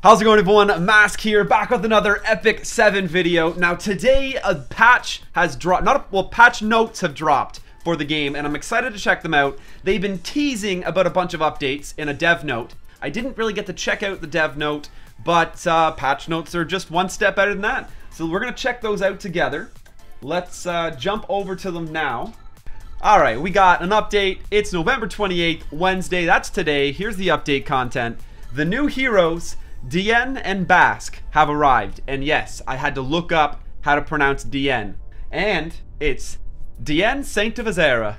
How's it going, everyone? Mask here, back with another Epic 7 video. Now today a patch has dropped, patch notes have dropped for the game, and I'm excited to check them out. They've been teasing about a bunch of updates in a dev note. I didn't really get to check out the dev note, but patch notes are just one step better than that. So we're gonna check those out together. Let's jump over to them now. Alright, we got an update. It's November 28th, Wednesday. That's today. Here's the update content. The new heroes, Diene and Bask, have arrived. And yes, I had to look up how to pronounce Diene. And it's Diene Saint of Azera.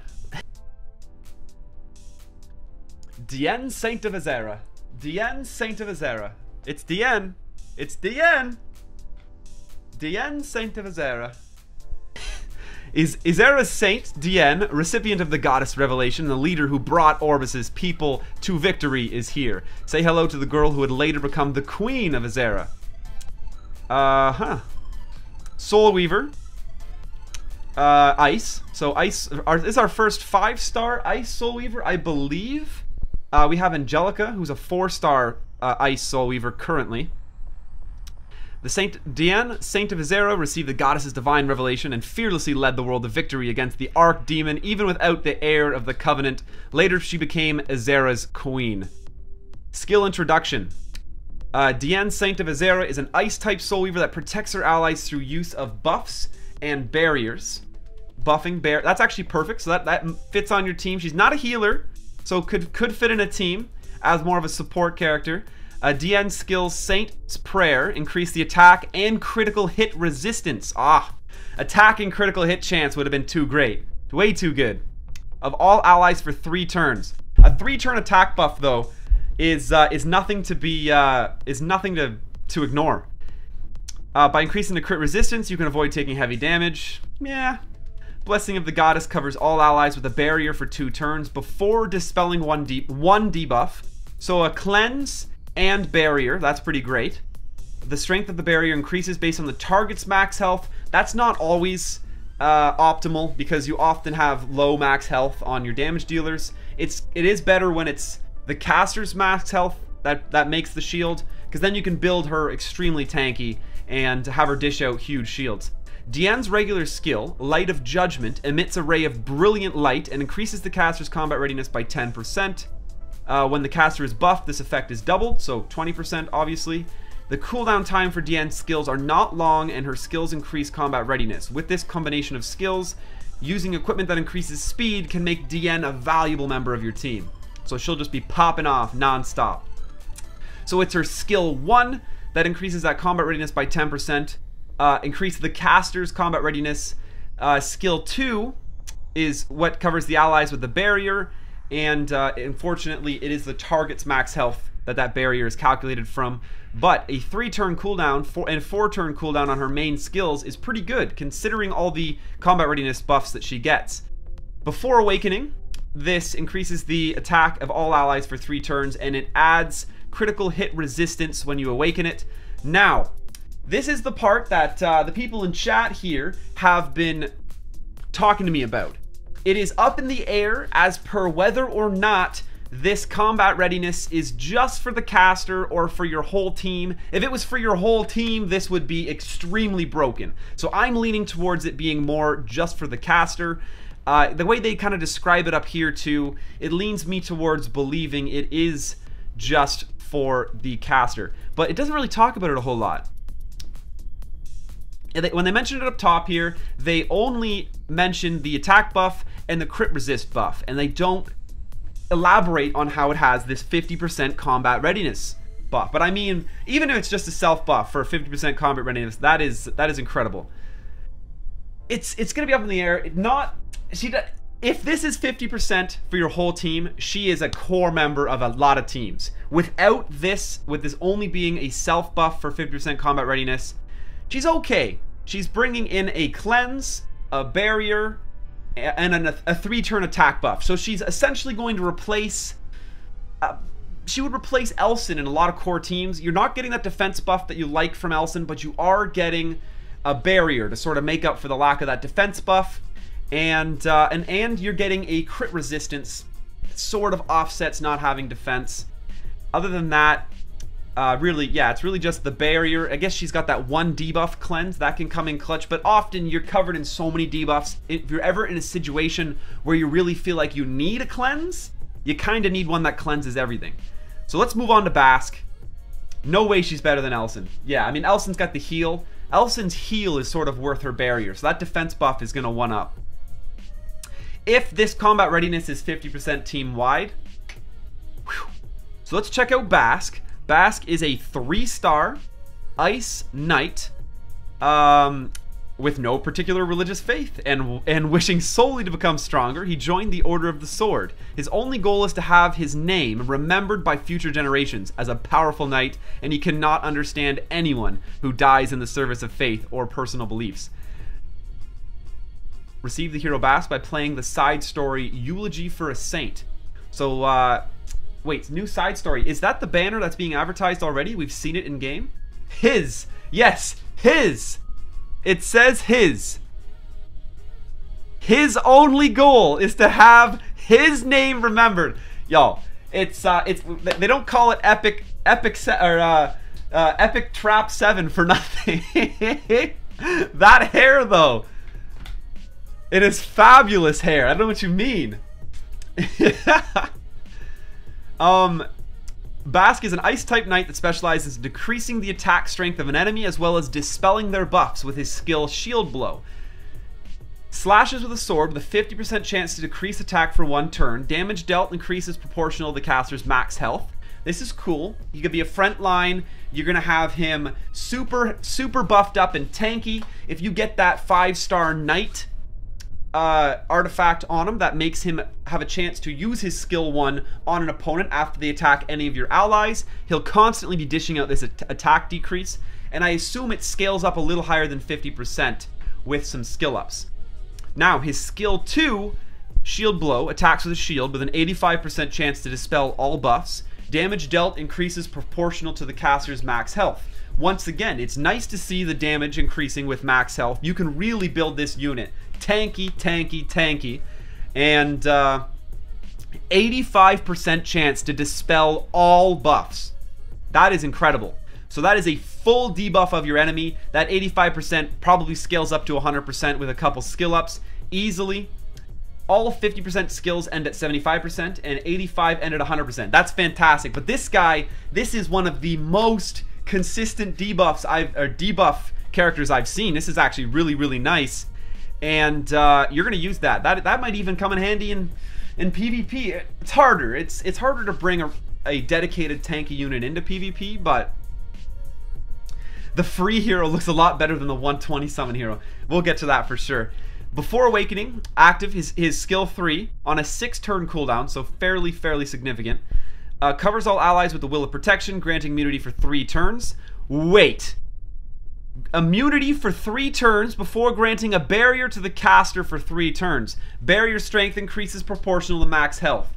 Diene Saint of Azera. Diene Saint of Azera. It's Diene. It's Diene. Diene Saint of Azera. Is Azera's saint, Diene, recipient of the goddess revelation, the leader who brought Orbis's people to victory, is here. Say hello to the girl who would later become the queen of Azera. Soul Weaver. Ice. So Ice is our first 5-star Ice Soul Weaver, I believe. We have Angelica, who's a 4-star Ice Soul Weaver currently. The Saint Diene, Saint of Azera, received the goddess's divine revelation and fearlessly led the world to victory against the Archdemon, even without the heir of the Covenant. Later, she became Azera's queen. Skill introduction. Diene, Saint of Azera, is an Ice-type Soul Weaver that protects her allies through use of buffs and barriers. Buffing, that's actually perfect, so that fits on your team. She's not a healer, so could fit in a team as more of a support character. Diene skills Saint's Prayer increase the attack and critical hit resistance. Attack and critical hit chance would have been too great. Way too good. Of all allies for 3 turns. A 3-turn attack buff though is nothing to be to ignore. By increasing the crit resistance, you can avoid taking heavy damage. Yeah. Blessing of the Goddess covers all allies with a barrier for 2 turns before dispelling one debuff. So a cleanse and barrier, that's pretty great. The strength of the barrier increases based on the target's max health. That's not always optimal because you often have low max health on your damage dealers. It is better when it's the caster's max health that makes the shield, because then you can build her extremely tanky and have her dish out huge shields. Diene's regular skill, Light of Judgment, emits a ray of brilliant light and increases the caster's combat readiness by 10%. When the caster is buffed, this effect is doubled, so 20% obviously. The cooldown time for Diene's skills are not long, and her skills increase combat readiness. With this combination of skills, using equipment that increases speed can make Diene a valuable member of your team. So she'll just be popping off non-stop. So it's her skill 1 that increases that combat readiness by 10%. Increase the caster's combat readiness. Skill 2 is what covers the allies with the barrier. And unfortunately, it is the target's max health that barrier is calculated from. But a 3-turn cooldown and 4-turn cooldown on her main skills is pretty good, considering all the combat readiness buffs that she gets. Before awakening, this increases the attack of all allies for 3 turns, and it adds critical hit resistance when you awaken it. Now, this is the part that the people in chat here have been talking to me about. It is up in the air as per whether or not this combat readiness is just for the caster or for your whole team. If it was for your whole team, this would be extremely broken. So I'm leaning towards it being more just for the caster. The way they kind of describe it up here too, it leans me towards believing it is just for the caster. But it doesn't really talk about it a whole lot. When they mention it up top here, they only mention the attack buff and the crit resist buff, and they don't elaborate on how it has this 50% combat readiness buff. But I mean, even if it's just a self buff for 50% combat readiness, that is incredible. It's gonna be up in the air. If this is 50% for your whole team, she is a core member of a lot of teams. Without this, with this only being a self buff for 50% combat readiness, she's okay. She's bringing in a cleanse, a barrier, and a 3-turn attack buff. So she's essentially going to replace... she would replace Elson in a lot of core teams. You're not getting that defense buff that you like from Elson, but you are getting a barrier to sort of make up for the lack of that defense buff. And you're getting a crit resistance that sort of offsets not having defense. Other than that, Really, yeah, it's really just the barrier. I guess she's got that one debuff cleanse that can come in clutch, but often you're covered in so many debuffs. If you're ever in a situation where you really feel like you need a cleanse, you kind of need one that cleanses everything. So let's move on to Bask. No way she's better than Elson. Yeah, I mean, Elson's got the heal. Elson's heal is sort of worth her barrier, so that defense buff is going to 1-up. If this combat readiness is 50% team-wide, so let's check out Bask. Bask is a 3-star Ice Knight with no particular religious faith and wishing solely to become stronger. He joined the Order of the Sword. His only goal is to have his name remembered by future generations as a powerful knight, and he cannot understand anyone who dies in the service of faith or personal beliefs. Receive the hero Bask by playing the side story Eulogy for a Saint. So, wait, new side story. Is that the banner that's being advertised already? We've seen it in game? His. Yes, his. It says his. His only goal is to have his name remembered. Yo, it's they don't call it epic trap 7 for nothing. That hair though. It is fabulous hair. I don't know what you mean. Bask is an ice-type knight that specializes in decreasing the attack strength of an enemy as well as dispelling their buffs with his skill Shield Blow. Slashes with a sword with a 50% chance to decrease attack for 1 turn. Damage dealt increases proportional to the caster's max health. This is cool. He could be a front line. You're going to have him super buffed up and tanky. If you get that 5-star knight artifact on him, that makes him have a chance to use his skill 1 on an opponent after they attack any of your allies. He'll constantly be dishing out this attack decrease, and I assume it scales up a little higher than 50% with some skill ups. Now his skill 2, Shield Blow, attacks with a shield with an 85% chance to dispel all buffs. Damage dealt increases proportional to the caster's max health. Once again, it's nice to see the damage increasing with max health. You can really build this unit tanky, tanky, tanky, and 85% chance to dispel all buffs. That is incredible. So that is a full debuff of your enemy. That 85% probably scales up to 100% with a couple skill ups easily. All 50% skills end at 75% and 85 end at 100%. That's fantastic. But this guy, this is one of the most consistent debuff characters I've seen. This is actually really, really nice. And you're going to use that. That might even come in handy in PvP. It's harder. It's harder to bring a dedicated tanky unit into PvP, but the free hero looks a lot better than the 120 summon hero. We'll get to that for sure. Before Awakening, active his skill 3 on a 6-turn cooldown, so fairly significant. Covers all allies with the Will of Protection, granting immunity for 3 turns. Wait. Immunity for 3 turns before granting a barrier to the caster for 3 turns. Barrier strength increases proportional to max health.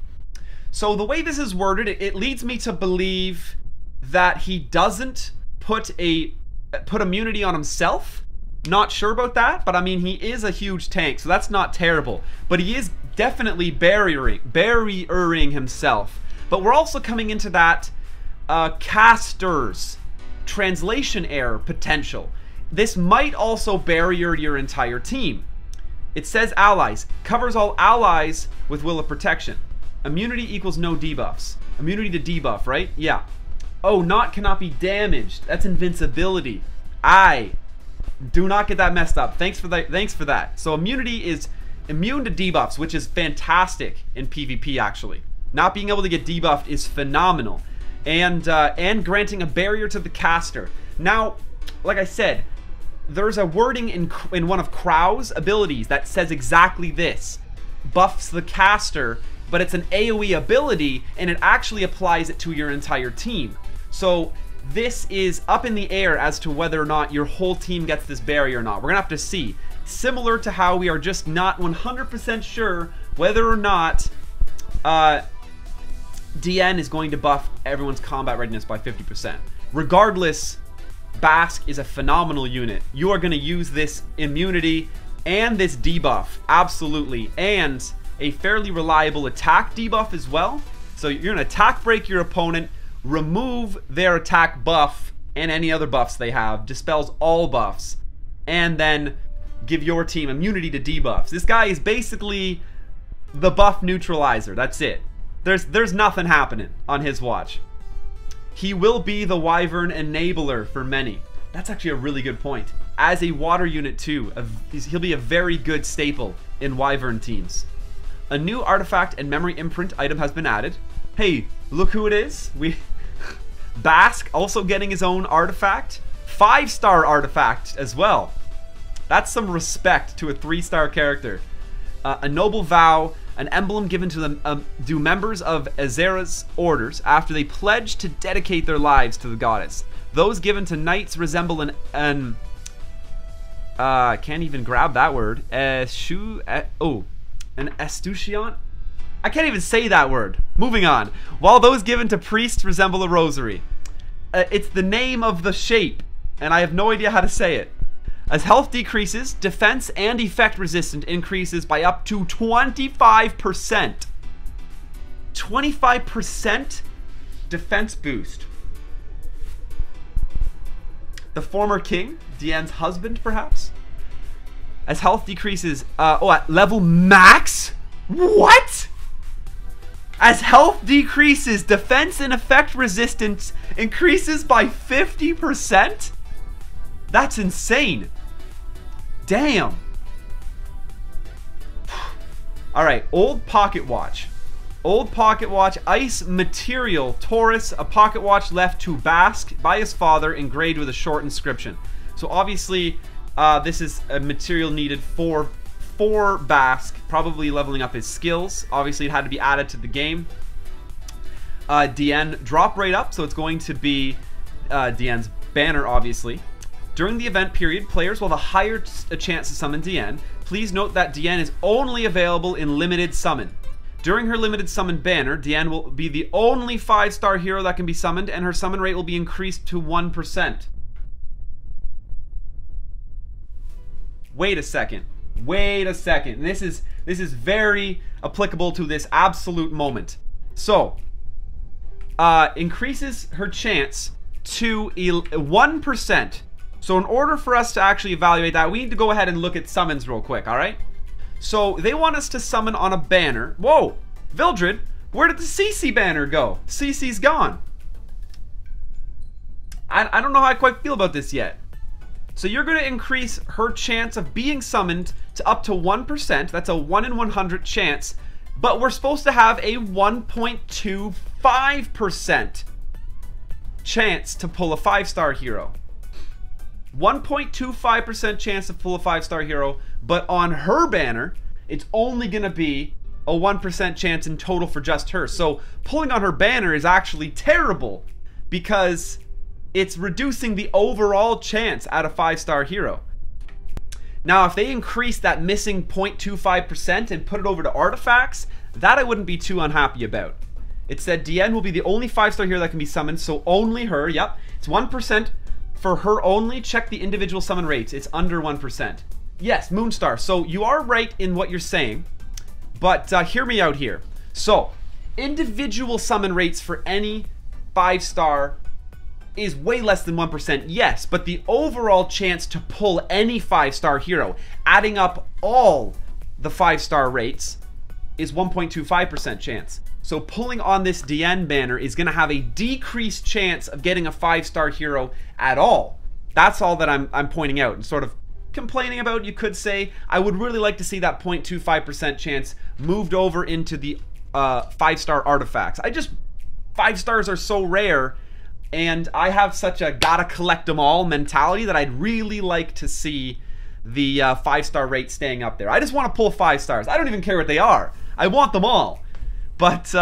So the way this is worded, it leads me to believe that he doesn't put immunity on himself. Not sure about that, but I mean, he is a huge tank, so that's not terrible. But he is definitely barriering himself. But we're also coming into that caster's translation error potential. This might also barrier your entire team. It says allies. Covers all allies with Will of Protection. Immunity equals no debuffs. Immunity to debuff, right? Yeah. Oh, cannot be damaged. That's invincibility. Do not get that messed up. Thanks for that. So immunity is immune to debuffs, which is fantastic in PvP actually. Not being able to get debuffed is phenomenal. And granting a barrier to the caster. Now, like I said, there's a wording in one of Krau's abilities that says exactly this. Buffs the caster, but it's an AoE ability, and it actually applies it to your entire team. So this is up in the air as to whether or not your whole team gets this barrier or not. We're gonna have to see. Similar to how we are just not 100% sure whether or not Diene is going to buff everyone's combat readiness by 50%. Regardless, Bask is a phenomenal unit. You are going to use this immunity and this debuff, absolutely, and a fairly reliable attack debuff as well. So you're going to attack break your opponent remove their attack buff and any other buffs they have, dispels all buffs, and then give your team immunity to debuffs. This guy is basically the buff neutralizer. That's it. There's nothing happening on his watch. He will be the Wyvern enabler for many. That's actually a really good point. As a water unit too, he'll be a very good staple in Wyvern teams. A new artifact and memory imprint item has been added. Hey, look who it is. Bask also getting his own artifact. 5-star artifact as well. That's some respect to a 3-star character. A noble vow, an emblem given to them do members of Azera's orders after they pledge to dedicate their lives to the goddess. Those given to knights resemble an can't even grab that word. An escutcheon? I can't even say that word. Moving on. While those given to priests resemble a rosary. It's the name of the shape, and I have no idea how to say it. As health decreases, defense and effect resistance increases by up to 25%. 25% defense boost. The former king, Diene's husband, perhaps? As health decreases, at level max? What? As health decreases, defense and effect resistance increases by 50%? That's insane. Damn. Alright, old pocket watch. Old pocket watch, ice material, Taurus, a pocket watch left to Bask by his father, engraved with a short inscription. So obviously, this is a material needed for Bask, probably leveling up his skills. Obviously, it had to be added to the game. Diene, drop rate up, so it's going to be Diene's banner, obviously. During the event period, players will have a higher chance to summon Diene. Please note that Diene is only available in limited summon. During her limited summon banner, Diene will be the only 5-star hero that can be summoned, and her summon rate will be increased to 1%. Wait a second. Wait a second. This is very applicable to this absolute moment. So, increases her chance to 1%. So in order for us to actually evaluate that, we need to go ahead and look at summons real quick, alright? So they want us to summon on a banner. Whoa! Vildred, where did the CC banner go? CC's gone. I don't know how I quite feel about this yet. So you're going to increase her chance of being summoned to up to 1%. That's a 1 in 100 chance. But we're supposed to have a 1.25% chance to pull a 5-star hero. 1.25% chance to pull a 5-star hero, but on her banner, it's only going to be a 1% chance in total for just her. So pulling on her banner is actually terrible because it's reducing the overall chance at a 5-star hero. Now, if they increase that missing 0.25% and put it over to artifacts, that I wouldn't be too unhappy about. It said Diene will be the only 5-star hero that can be summoned, so only her. Yep, it's 1%. For her only, check the individual summon rates. It's under 1%. Yes, Moonstar. So you are right in what you're saying, but hear me out here. So, individual summon rates for any 5-star is way less than 1%, yes, but the overall chance to pull any 5-star hero, adding up all the 5-star rates, is 1.25% chance. So pulling on this Diene banner is going to have a decreased chance of getting a 5-star hero at all. That's all that I'm pointing out and sort of complaining about, you could say. I would really like to see that 0.25% chance moved over into the 5-star artifacts. 5 stars are so rare, and I have such a gotta collect them all mentality that I'd really like to see the 5-star rate staying up there. I just want to pull 5 stars. I don't even care what they are. I want them all. But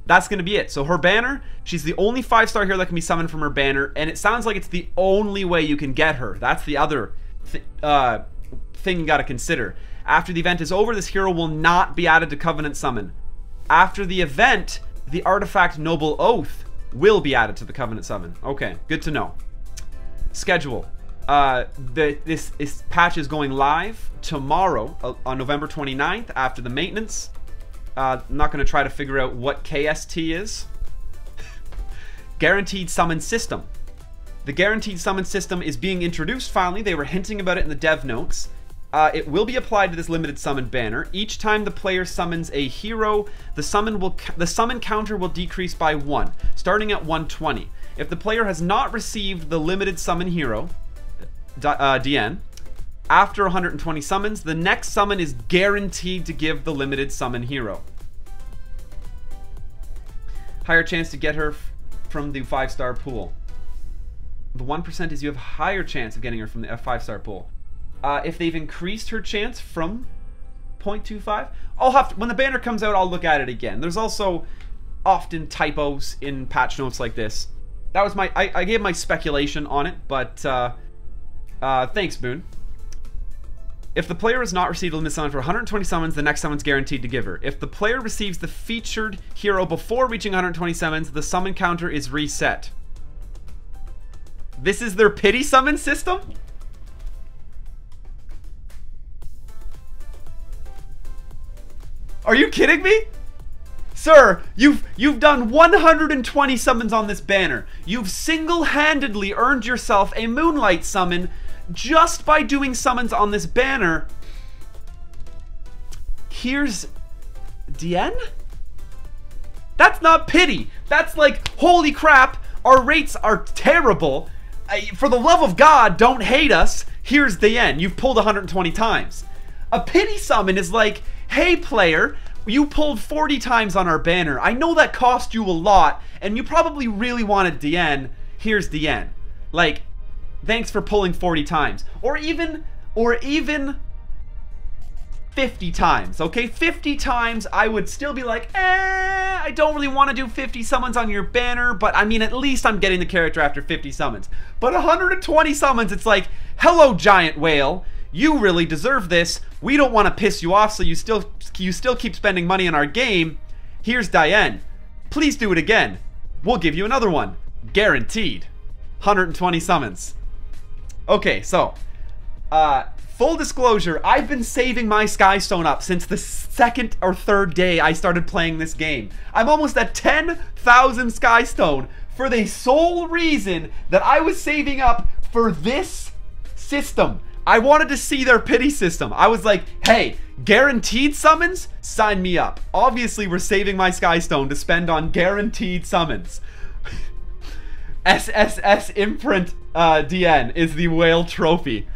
that's going to be it. So her banner, she's the only 5-star hero that can be summoned from her banner, and it sounds like it's the only way you can get her. That's the other thing you got to consider. After the event is over, this hero will not be added to Covenant Summon. After the event, the artifact Noble Oath will be added to the Covenant Summon. Okay, good to know. Schedule. This patch is going live tomorrow on November 29th after the maintenance. I'm not going to try to figure out what KST is. guaranteed summon system. The guaranteed summon system is being introduced finally. They were hinting about it in the dev notes. It will be applied to this limited summon banner. Each time the player summons a hero, the summon counter will decrease by 1, starting at 120. If the player has not received the limited summon hero, Diene, after 120 summons, the next summon is guaranteed to give the limited summon hero. Higher chance to get her from the 5-star pool. The 1% is you have higher chance of getting her from the 5-star pool. If they've increased her chance from 0.25, I'll have to, when the banner comes out, I'll look at it again. There's also often typos in patch notes like this. That was I gave my speculation on it, but thanks, Boone. If the player has not received a limit summon for 120 summons, the next summon's guaranteed to give her. If the player receives the featured hero before reaching 120 summons, the summon counter is reset. This is their pity summon system? Are you kidding me? Sir, you've done 120 summons on this banner. You've single-handedly earned yourself a Moonlight summon just by doing summons on this banner. Here's Diene? That's not pity. That's like, holy crap, our rates are terrible. For the love of God, don't hate us. Here's Diene. You've pulled 120 times. A pity summon is like, hey player, you pulled 40 times on our banner. I know that cost you a lot, and you probably really wanted Diene. Here's Diene. Like, thanks for pulling 40 times. Or even 50 times, okay? 50 times, I would still be like, I don't really want to do 50 summons on your banner, but I mean, at least I'm getting the character after 50 summons. But 120 summons, it's like, hello, giant whale. You really deserve this. We don't want to piss you off, so you still keep spending money on our game. Here's Diene. Please do it again. We'll give you another one. Guaranteed. 120 summons. Okay, so full disclosure, I've been saving my Skystone up since the second or third day I started playing this game. I'm almost at 10,000 Skystone for the sole reason that I was saving up for this system. I wanted to see their pity system. I was like, hey, guaranteed summons? Sign me up. Obviously, we're saving my Skystone to spend on guaranteed summons. SSS imprint Diene is the whale trophy.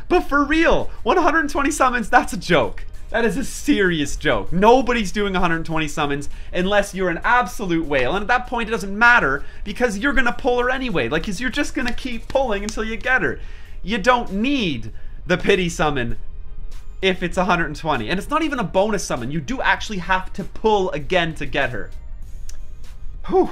But for real, 120 summons, that's a joke. That is a serious joke. Nobody's doing 120 summons unless you're an absolute whale. And at that point, it doesn't matter because you're going to pull her anyway. Like, 'cause you're just going to keep pulling until you get her. You don't need the pity summon if it's 120. And it's not even a bonus summon. You do actually have to pull again to get her. Whew.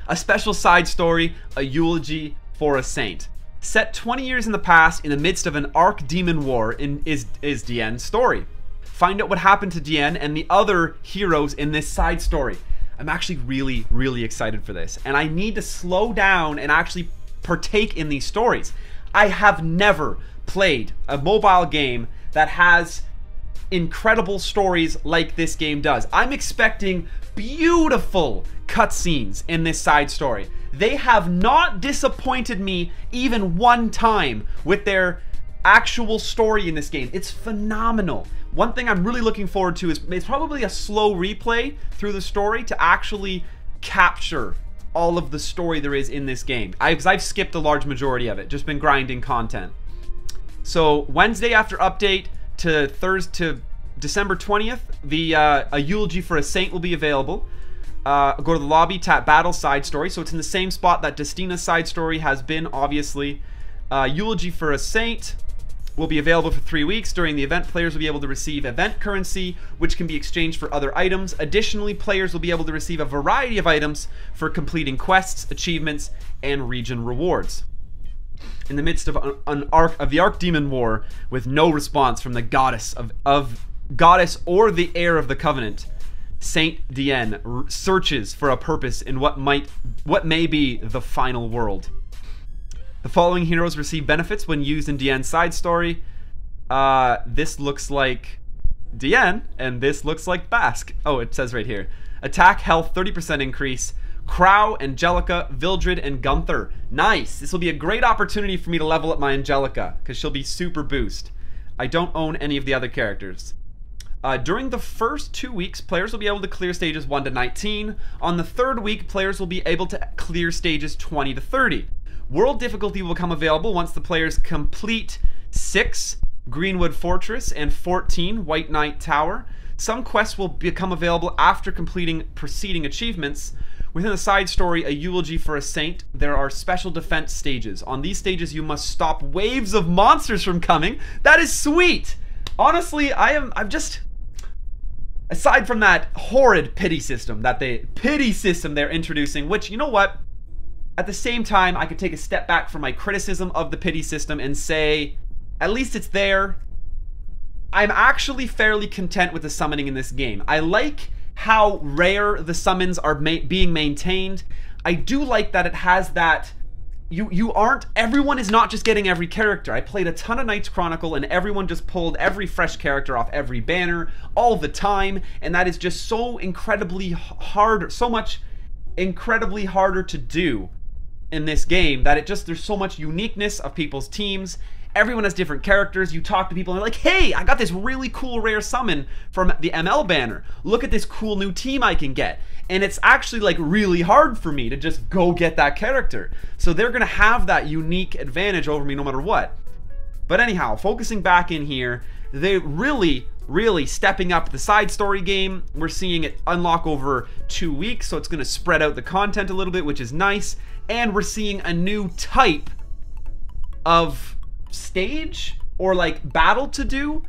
A special side story, a eulogy for a saint. Set 20 years in the past in the midst of an archdemon war is Diene's story. Find out what happened to Diene and the other heroes in this side story. I'm actually really, really excited for this. And I need to slow down and actually partake in these stories. I have never played a mobile game that has incredible stories like this game does. I'm expecting beautiful cutscenes in this side story. They have not disappointed me even one time with their actual story in this game. It's phenomenal. One thing I'm really looking forward to is probably a slow replay through the story to actually capture all of the story there is in this game. Because I've skipped a large majority of it, just been grinding content. So Wednesday after update to December 20th, a eulogy for a saint will be available. Go to the lobby, tap battle side story. So it's in the same spot that Destina's side story has been, obviously. Eulogy for a saint will be available for 3 weeks. During the event, players will be able to receive event currency, which can be exchanged for other items. Additionally, players will be able to receive a variety of items for completing quests, achievements, and region rewards. In the midst of the Archdemon War, with no response from the goddess goddess or the heir of the Covenant, Saint Diene searches for a purpose in what may be the final world. The following heroes receive benefits when used in Diene's side story. This looks like Diene, and this looks like Bask. Oh, it says right here. Attack health 30% increase, Crow, Angelica, Vildred, and Gunther. Nice. This will be a great opportunity for me to level up my Angelica, because she'll be super boost. I don't own any of the other characters. During the first 2 weeks, players will be able to clear stages 1 to 19. On the third week, players will be able to clear stages 20 to 30. World difficulty will become available once the players complete 6 Greenwood Fortress and 14 White Knight Tower. Some quests will become available after completing preceding achievements. Within the side story, a Eulogy for a Saint, there are special defense stages. On these stages, you must stop waves of monsters from coming. That is sweet! Honestly, I'm just... Aside from that horrid pity system they're introducing, which, you know what? At the same time, I could take a step back from my criticism of the pity system and say, at least it's there. I'm actually fairly content with the summoning in this game. I like how rare the summons are being maintained. I do like that it has that... Everyone is not just getting every character. I played a ton of Knights Chronicle and everyone just pulled every fresh character off every banner all the time, and that is just so incredibly hard, incredibly harder to do in this game that there's so much uniqueness of people's teams. Everyone has different characters. You talk to people and they're like, hey, I got this really cool rare summon from the ML banner. Look at this cool new team I can get. And it's actually like really hard for me to just go get that character. So they're gonna have that unique advantage over me no matter what. But anyhow, focusing back in here, they really stepping up the side story game. We're seeing it unlock over 2 weeks, so it's gonna spread out the content a little bit, which is nice. And we're seeing a new type of stage or like battle to do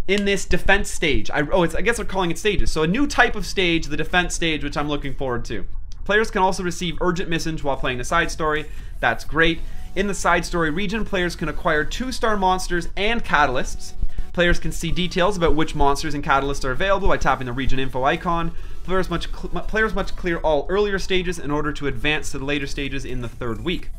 in this defense stage. I guess they're calling it stages. So a new type of stage, the defense stage, which I'm looking forward to. Players can also receive urgent missions while playing the side story. That's great. In the side story region, players can acquire 2-star monsters and catalysts. Players can see details about which monsters and catalysts are available by tapping the region info icon. Players must clear all earlier stages in order to advance to the later stages in the third week.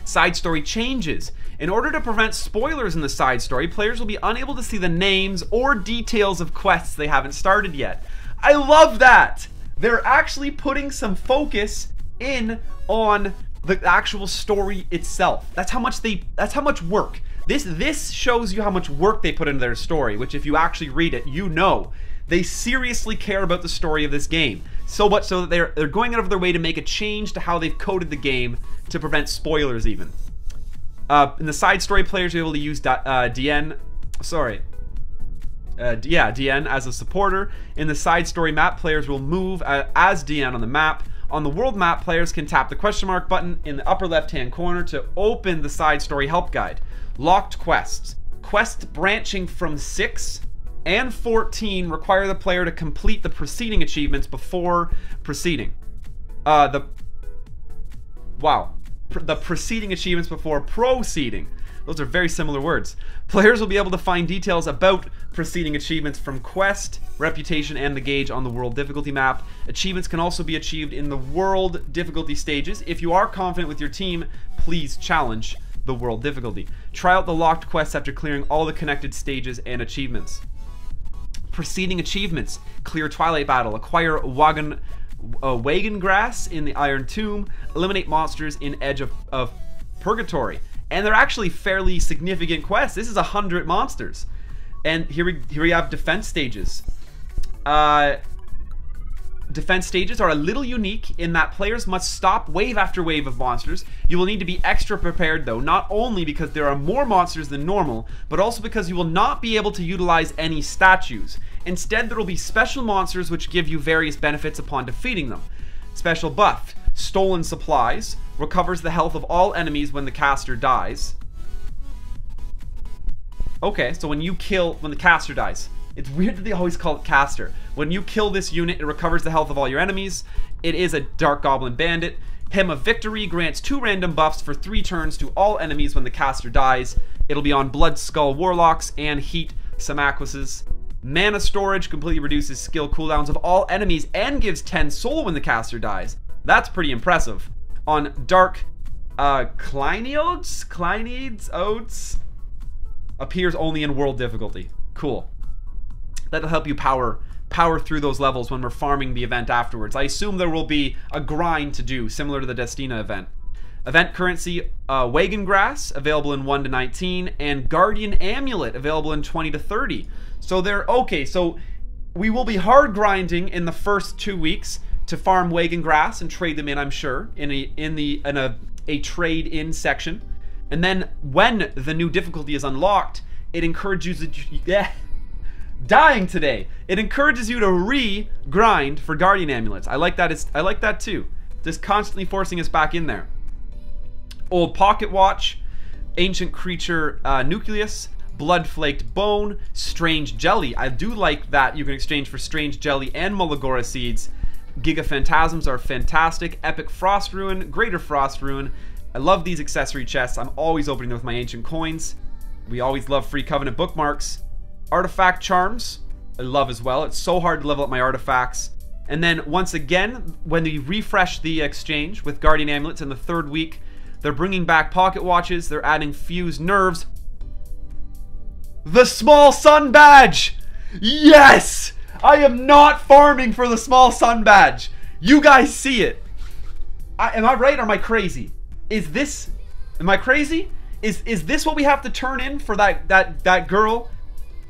Side story changes. In order to prevent spoilers in the side story, players will be unable to see the names or details of quests they haven't started yet. I love that! They're actually putting some focus in on the actual story itself. That's how much work. This shows you how much work they put into their story, which if you actually read it, you know. They seriously care about the story of this game. So much so that they're going out of their way to make a change to how they've coded the game to prevent spoilers even. In the side story, players are able to use Diene as a supporter. In the side story map, players will move as Diene on the map. On the world map, players can tap the question mark button in the upper left-hand corner to open the side story help guide. Locked quests. Quests branching from 6 and 14 require the player to complete the preceding achievements before proceeding. The preceding achievements before proceeding. Those are very similar words. Players will be able to find details about preceding achievements from quest, reputation, and the gauge on the world difficulty map. Achievements can also be achieved in the world difficulty stages. If you are confident with your team, please challenge the world difficulty. Try out the locked quests after clearing all the connected stages and achievements. Preceding achievements. Clear Twilight Battle. Acquire wagon grass in the Iron Tomb. Eliminate monsters in Edge of Purgatory. And they're actually fairly significant quests. This is 100 monsters. And here we have defense stages. Defense stages are a little unique in that players must stop wave after wave of monsters. You will need to be extra prepared though, not only because there are more monsters than normal, but also because you will not be able to utilize any statues. Instead, there will be special monsters which give you various benefits upon defeating them. Special buff, Stolen Supplies, recovers the health of all enemies when the caster dies. Okay, so when the caster dies. It's weird that they always call it caster. When you kill this unit, it recovers the health of all your enemies. It is a Dark Goblin Bandit. Hymn of Victory grants 2 random buffs for 3 turns to all enemies when the caster dies. It'll be on Blood Skull Warlocks and Heat Samaquases. Mana Storage completely reduces skill cooldowns of all enemies and gives 10 soul when the caster dies. That's pretty impressive. On Dark Clyneodes Odes appears only in world difficulty. Cool. That'll help you power power through those levels when we're farming the event afterwards. I assume there will be a grind to do, similar to the Diene event. Event currency, Wagon Grass, available in 1 to 19, and Guardian Amulet, available in 20 to 30. So they're okay. So we will be hard grinding in the first 2 weeks to farm Wagon Grass and trade them in, I'm sure, in a trade-in section. And then when the new difficulty is unlocked, it encourages you dying today. It encourages you to re-grind for Guardian Amulets. I like that. I like that too. Just constantly forcing us back in there. Old Pocket Watch, Ancient Creature Nucleus, Blood Flaked Bone, Strange Jelly. I do like that you can exchange for Strange Jelly and Mullagora Seeds. Giga Phantasms are fantastic. Epic Frost Ruin, Greater Frost Ruin. I love these accessory chests. I'm always opening them with my ancient coins. We always love free Covenant bookmarks. Artifact Charms, I love as well. It's so hard to level up my artifacts. And then once again, when we refresh the exchange with Guardian Amulets in the 3rd week, they're bringing back Pocket Watches. They're adding Fused Nerves. The Small Sun Badge! Yes! I am not farming for the Small Sun Badge. You guys see it. Am I right or am I crazy? Am I crazy? Is this what we have to turn in for that girl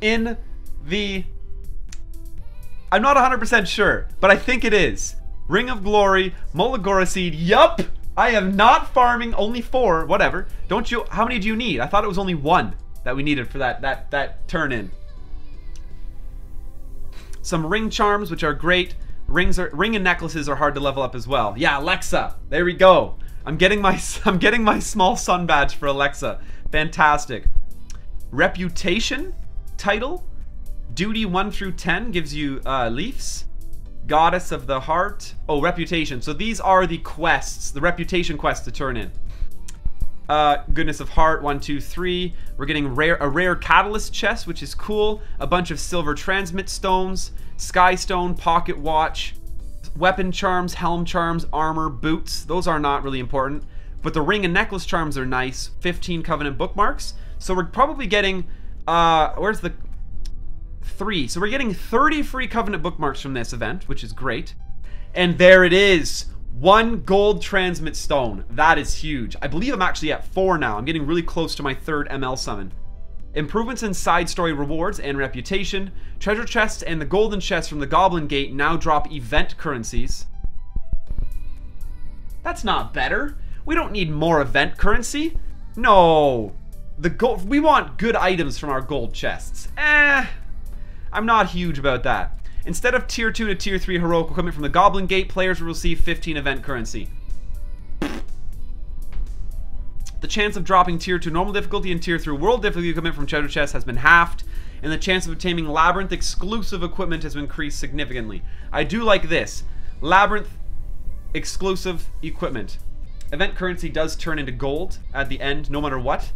in the... I'm not 100% sure, but I think it is. Ring of Glory, Mullagora Seed, yup! I am not farming, only 4, whatever. Don't you, how many do you need? I thought it was only 1 that we needed for that turn in. Some ring charms, which are great. Ring and necklaces are hard to level up as well. Yeah, Alexa, there we go. I'm getting my Small Sun Badge for Alexa. Fantastic. Reputation title. Duty 1 through 10 gives you Leafs. Goddess of the Heart. Oh, Reputation. So these are the quests, the Reputation quests to turn in. Goodness of Heart, 1, 2, 3. We're getting a rare Catalyst chest, which is cool. A bunch of Silver Transmit Stones. Sky Stone, Pocket Watch. Weapon Charms, Helm Charms, Armor, Boots. Those are not really important. But the Ring and Necklace Charms are nice. 15 Covenant Bookmarks. So we're probably getting... where's the... 3. So we're getting 30 free Covenant Bookmarks from this event, which is great. And there it is. 1 gold transmit stone. That is huge. I believe I'm actually at 4 now. I'm getting really close to my 3rd ML summon. Improvements in side story rewards and reputation. Treasure chests and the golden chests from the Goblin Gate now drop event currencies. That's not better. We don't need more event currency. No. We want good items from our gold chests. I'm not huge about that. Instead of tier 2 to tier 3 heroic equipment from the Goblin Gate, players will receive 15 event currency. The chance of dropping tier 2 normal difficulty and tier 3 world difficulty equipment from treasure chests has been halved, and the chance of obtaining Labyrinth exclusive equipment has increased significantly. I do like this. Labyrinth exclusive equipment. Event currency does turn into gold at the end, no matter what.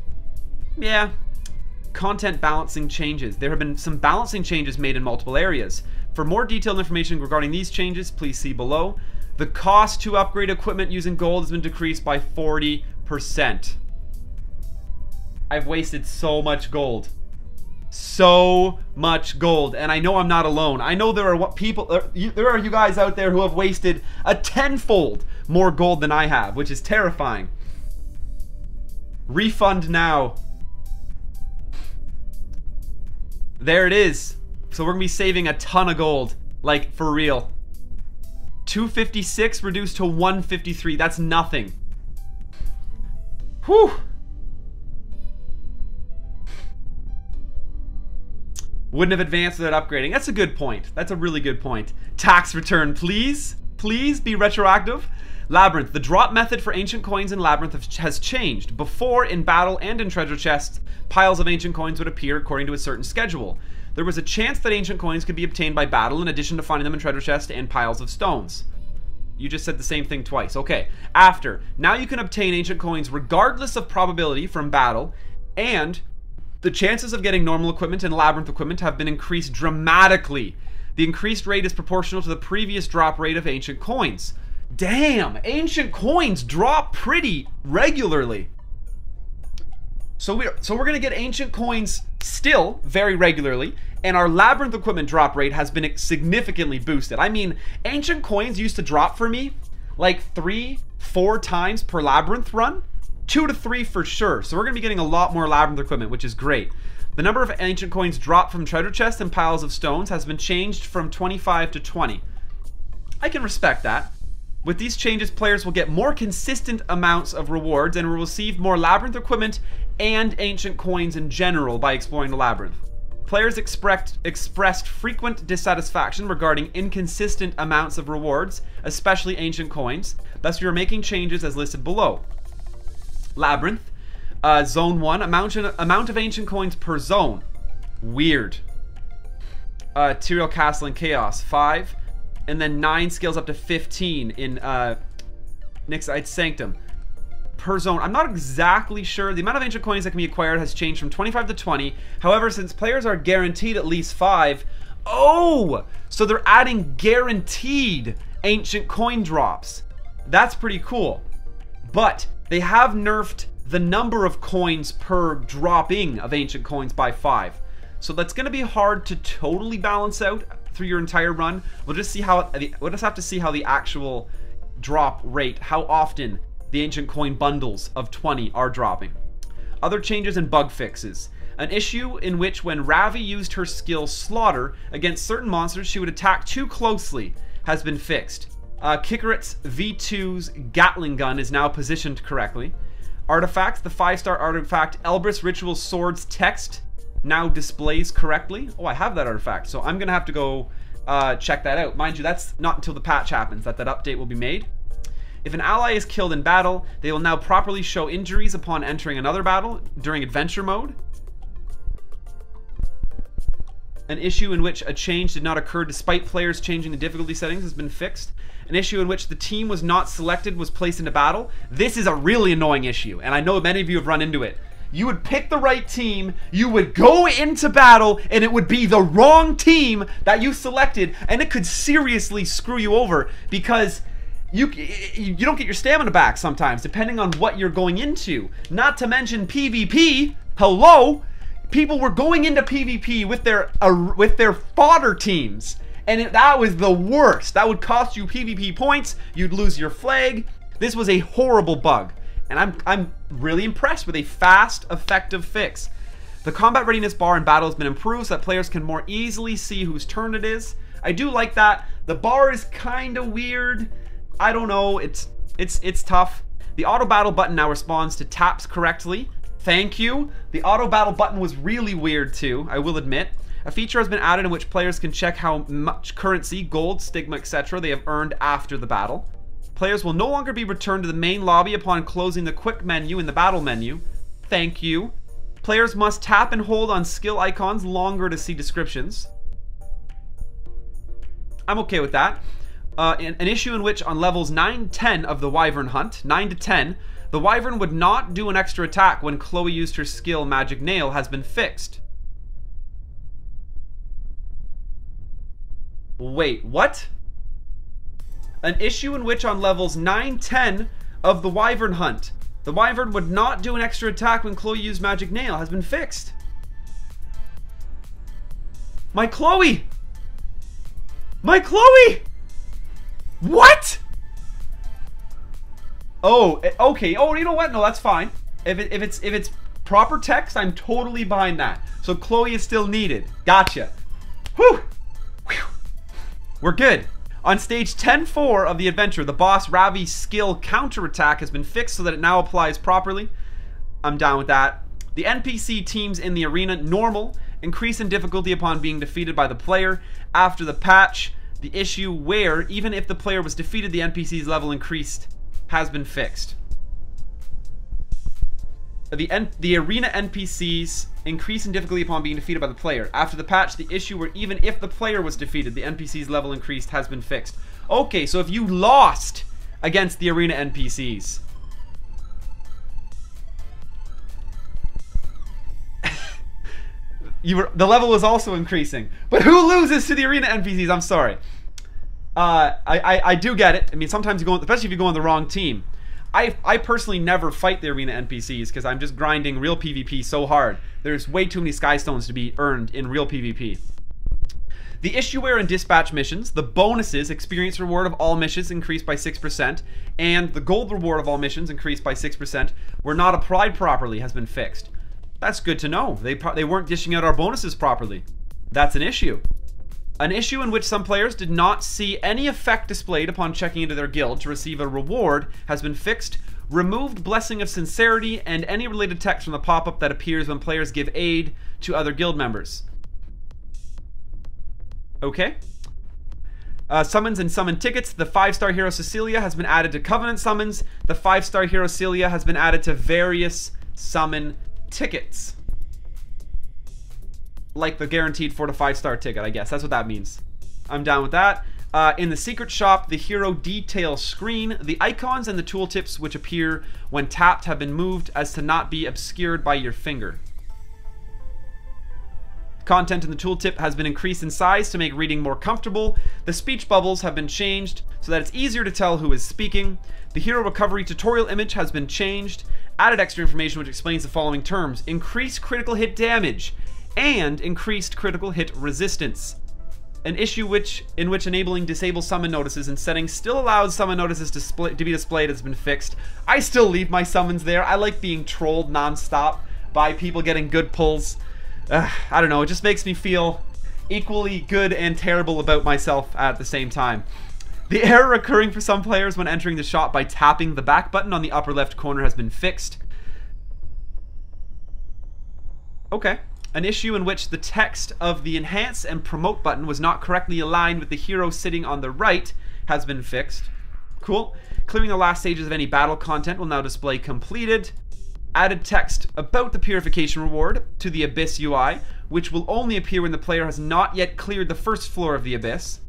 Yeah. Content balancing changes. There have been some balancing changes made in multiple areas. For more detailed information regarding these changes, please see below. The cost to upgrade equipment using gold has been decreased by 40%. I've wasted so much gold. So much gold. And I know I'm not alone. I know there are there are you guys out there who have wasted a 10-fold more gold than I have, which is terrifying. Refund now. There it is. So we're gonna be saving a ton of gold. Like, for real. 256 reduced to 153. That's nothing. Whew. Wouldn't have advanced without upgrading. That's a good point. That's a really good point. Tax return, please. Please be retroactive. Labyrinth. The drop method for ancient coins in Labyrinth has changed. Before, in battle and in treasure chests, piles of ancient coins would appear according to a certain schedule. There was a chance that ancient coins could be obtained by battle in addition to finding them in treasure chests and piles of stones. You just said the same thing twice. Okay. After. Now you can obtain ancient coins regardless of probability from battle, and the chances of getting normal equipment and Labyrinth equipment have been increased dramatically. The increased rate is proportional to the previous drop rate of ancient coins. Damn! Ancient coins drop pretty regularly. So we're gonna get ancient coins still very regularly, and our labyrinth equipment drop rate has been significantly boosted. I mean, ancient coins used to drop for me like 3-4 times per labyrinth run, 2 to 3 for sure. So we're gonna be getting a lot more labyrinth equipment, which is great. The number of ancient coins dropped from treasure chests and piles of stones has been changed from 25 to 20. I can respect that. With these changes, players will get more consistent amounts of rewards and will receive more labyrinth equipment and ancient coins in general by exploring the labyrinth. Players expressed frequent dissatisfaction regarding inconsistent amounts of rewards, especially ancient coins. Thus, we are making changes as listed below. Labyrinth, Zone 1, amount of ancient coins per zone. Weird. Tyrael Castle and Chaos, 5. And then 9 scales up to 15 in Nixite Sanctum per zone. I'm not exactly sure. The amount of ancient coins that can be acquired has changed from 25 to 20. However, since players are guaranteed at least 5, oh, so they're adding guaranteed ancient coin drops. That's pretty cool. But they have nerfed the number of coins per dropping of ancient coins by 5. So that's going to be hard to totally balance out through your entire run. We'll just have to see how the actual drop rate, how often the ancient coin bundles of 20 are dropping. Other changes and bug fixes. An issue in which when Ravi used her skill Slaughter against certain monsters, she would attack too closely has been fixed. Kikaret's V2's Gatling gun is now positioned correctly. Artifacts, the 5-star artifact Elbrus Ritual Sword's text now displays correctly. Oh, I have that artifact, so I'm gonna have to go check that out. Mind you, that's not until the patch happens that update will be made. If an ally is killed in battle, they will now properly show injuries upon entering another battle during adventure mode. An issue in which a change did not occur despite players changing the difficulty settings has been fixed. An issue in which the team was not selected was placed into battle. This is a really annoying issue, and I know many of you have run into it. You would pick the right team, you would go into battle, and it would be the wrong team that you selected, and it could seriously screw you over because you don't get your stamina back sometimes, depending on what you're going into. Not to mention PvP. Hello? People were going into PvP with their fodder teams, and that was the worst. That would cost you PvP points, you'd lose your flag. This was a horrible bug. And I'm really impressed with a fast, effective fix. The combat readiness bar in battle has been improved so that players can more easily see whose turn it is. I do like that. The bar is kind of weird. I don't know. It's tough. The auto battle button now responds to taps correctly. Thank you. The auto battle button was really weird too, I will admit. A feature has been added in which players can check how much currency, gold, stigma, etc. they have earned after the battle. Players will no longer be returned to the main lobby upon closing the quick menu in the battle menu. Thank you. Players must tap and hold on skill icons longer to see descriptions. I'm okay with that. An issue in which on levels 9-10 of the Wyvern Hunt, 9 to 10, the Wyvern would not do an extra attack when Chloe used her skill Magic Nail has been fixed. Wait, what? An issue in which on levels 9-10 of the Wyvern Hunt, the Wyvern would not do an extra attack when Chloe used Magic Nail has been fixed. My Chloe! My Chloe! What? Oh, okay. Oh, you know what? No, that's fine. If it's proper text, I'm totally behind that. So Chloe is still needed. Gotcha. Whew. Whew. We're good. On stage 10-4 of the adventure, the boss Ravi's skill counterattack has been fixed so that it now applies properly. I'm down with that. The NPC teams in the arena, normal, increase in difficulty upon being defeated by the player. After the patch, the issue where, even if the player was defeated, the NPC's level increased has been fixed. The arena NPCs increase in difficulty upon being defeated by the player. After the patch, the issue where even if the player was defeated, the NPC's level increased has been fixed. Okay, so if you lost against the arena NPCs, the level was also increasing. But who loses to the arena NPCs? I'm sorry. I do get it. I mean, sometimes you go, especially if you go on the wrong team. I personally never fight the arena NPCs because I'm just grinding real PvP so hard. There's way too many Sky Stones to be earned in real PvP. The issueware and dispatch missions, the bonuses, experience reward of all missions increased by 6%, and the gold reward of all missions increased by 6%, were not applied properly has been fixed. That's good to know. They weren't dishing out our bonuses properly. That's an issue. An issue in which some players did not see any effect displayed upon checking into their guild to receive a reward has been fixed. Removed Blessing of Sincerity and any related text from the pop-up that appears when players give aid to other guild members. Okay. Summons and summon tickets. The 5-star hero Cecilia has been added to Covenant summons. The 5-star hero Celia has been added to various summon tickets. Like the guaranteed 4 to 5-star ticket, I guess. That's what that means. I'm down with that. In the secret shop, the hero detail screen, the icons and the tooltips which appear when tapped have been moved as to not be obscured by your finger. Content in the tooltip has been increased in size to make reading more comfortable. The speech bubbles have been changed so that it's easier to tell who is speaking. The hero recovery tutorial image has been changed. Added extra information which explains the following terms: increased critical hit damage and increased critical hit resistance. An issue in which enabling disable summon notices and settings still allows summon notices to be displayed has been fixed. I still leave my summons there. I like being trolled non-stop by people getting good pulls. I don't know, it just makes me feel equally good and terrible about myself at the same time. The error occurring for some players when entering the shop by tapping the back button on the upper left corner has been fixed. Okay. An issue in which the text of the enhance and promote button was not correctly aligned with the hero sitting on the right has been fixed. Cool. Clearing the last stages of any battle content will now display completed. Added text about the purification reward to the Abyss UI, which will only appear when the player has not yet cleared the first floor of the Abyss.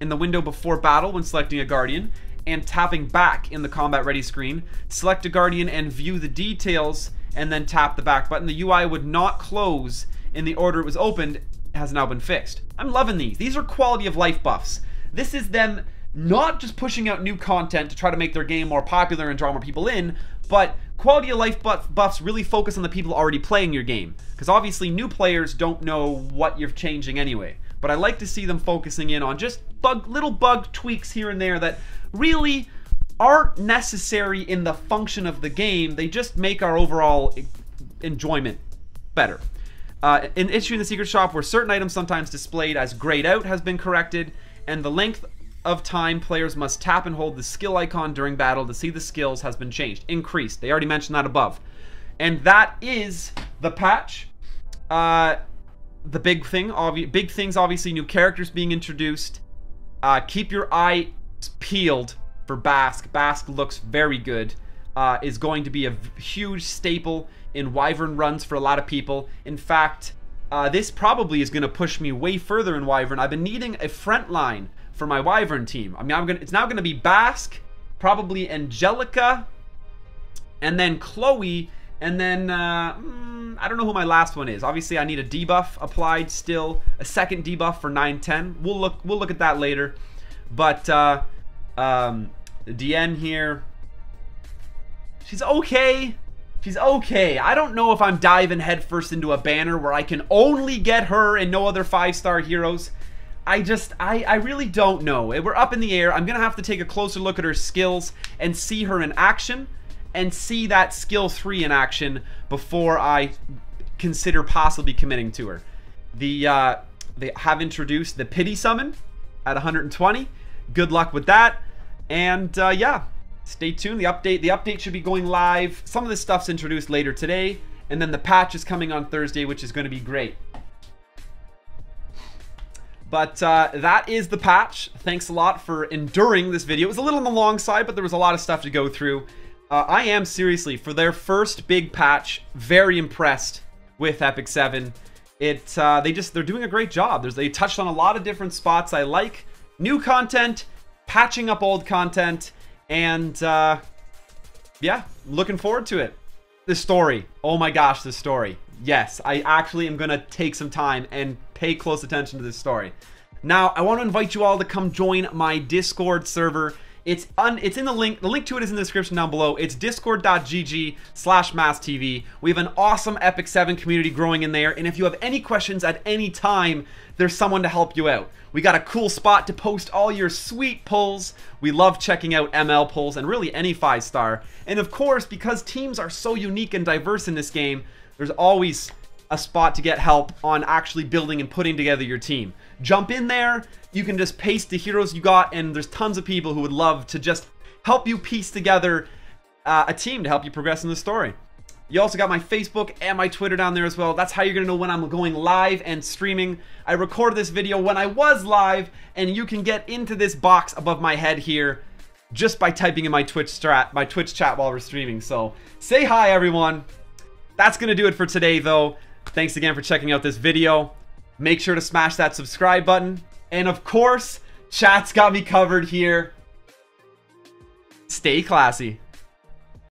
In the window before battle when selecting a Guardian, and tapping back in the combat ready screen, select a Guardian and view the details, and then tap the back button. The UI would not close in the order it was opened, has now been fixed. I'm loving these. These are quality of life buffs. This is them not just pushing out new content to try to make their game more popular and draw more people in, but quality of life buffs really focus on the people already playing your game. Because obviously new players don't know what you're changing anyway. But I like to see them focusing in on just little bug tweaks here and there that really aren't necessary in the function of the game. They just make our overall enjoyment better. An issue in the secret shop where certain items sometimes displayed as grayed out has been corrected, and the length of time players must tap and hold the skill icon during battle to see the skills has been changed. Increased. They already mentioned that above. And that is the patch. The big things, obviously, new characters being introduced. Keep your eyes peeled for Bask. Bask looks very good. Is going to be a huge staple in Wyvern runs for a lot of people. In fact, this probably is going to push me way further in Wyvern. I've been needing a front line for my Wyvern team. I mean, it's now going to be Bask, probably Angelica, and then Chloe, and then I don't know who my last one is. Obviously, I need a debuff applied still, a second debuff for 9-10. We'll look at that later. But Diene here, she's okay. She's okay. I don't know if I'm diving headfirst into a banner where I can only get her and no other 5-star heroes. I really don't know. We're up in the air. I'm gonna have to take a closer look at her skills and see her in action and see that skill 3 in action before I consider possibly committing to her. They have introduced the pity summon at 120. Good luck with that. And yeah, stay tuned. The update should be going live. Some of this stuff's introduced later today, and then the patch is coming on Thursday, which is going to be great. But that is the patch. Thanks a lot for enduring this video. It was a little on the long side, but there was a lot of stuff to go through. I am seriously, for their first big patch, very impressed with Epic 7. They're doing a great job. They touched on a lot of different spots I like. New content, patching up old content, and yeah, looking forward to it. The story. Oh my gosh, the story. Yes, I actually am going to take some time and pay close attention to this story. Now, I want to invite you all to come join my Discord server. It's in the link. The link to it is in the description down below. It's discord.gg/MasTV. We have an awesome Epic 7 community growing in there, and if you have any questions at any time, there's someone to help you out. We got a cool spot to post all your sweet pulls. We love checking out ML pulls and really any 5-star. And of course, because teams are so unique and diverse in this game, there's always a spot to get help on actually building and putting together your team. Jump in there, you can just paste the heroes you got, and there's tons of people who would love to just help you piece together a team to help you progress in the story. You also got my Facebook and my Twitter down there as well. That's how you're going to know when I'm going live and streaming. I recorded this video when I was live, and you can get into this box above my head here just by typing in my Twitch chat while we're streaming. So say hi, everyone. That's going to do it for today, though. Thanks again for checking out this video. Make sure to smash that subscribe button. And of course, chat's got me covered here. Stay classy.